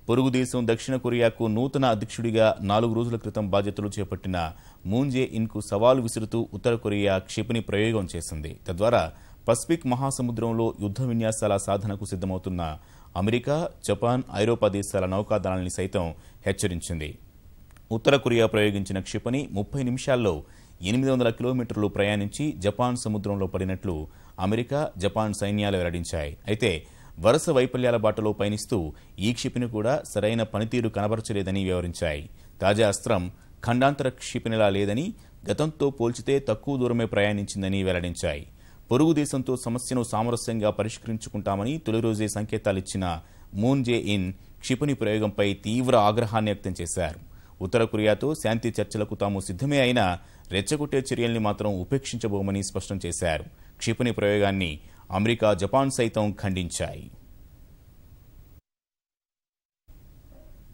పొరుగు దేశం దక్షిణ కొరియాకు నూతన అధ్యక్షుడిగా 4 రోజుల క్రితం బాధ్యతలు చేపట్టిన మూన్ జే ఇన్కు సవాలు విసురుతూ ఉత్తర కొరియా క్షిపణి ప్రయోగం చేసింది. తద్వారా పసిఫిక్ మహాసముద్రంలో యుద్ధ విన్యాసాల సాధనకు సిద్ధమవుతున్న అమెరికా, జపాన్, ఐరోపా దేశాల నౌకాదళాన్ని సైతం హెచ్చరించింది. ఉత్తర కొరియా ప్రయోగించిన క్షిపణి 30 నిమిషాల్లో 800 కిలోమీటర్లు ప్రయాణించి జపాన్ సముద్రంలో పడినట్లు అమెరికా, జపాన్ సైన్యాలు వెల్లడించాయి. అయితే వరుస వైఫల్యాల బాటలో పయనిస్తూ ఈ క్షిపణి కూడా సరైన పనితీరు కనబరచలేదని వివరించాయి. తాజా అస్త్రం ఖండాంతర క్షిపణిలా లేదని, గతంతో పోల్చితే తక్కువ దూరమే ప్రయాణించిందని వెల్లడించాయి. పొరుగు దేశంతో సమస్యను సామరస్యంగా పరిష్కరించుకుంటామని తొలి రోజే సంకేతాలిచ్చిన మూన్ జే ఇన్ క్షిపణి ప్రయోగంపై తీవ్ర ఆగ్రహాన్ని వ్యక్తం చేశారు. ఉత్తర కొరియాతో శాంతి చర్చలకు తాము సిద్ధమే అయినా రెచ్చగొట్టే చర్యల్ని మాత్రం ఉపేక్షించబోమని స్పష్టం చేశారు. క్షిపణి ప్రయోగాన్ని అమెరికా, జపాన్ సైతం ఖండించాయి.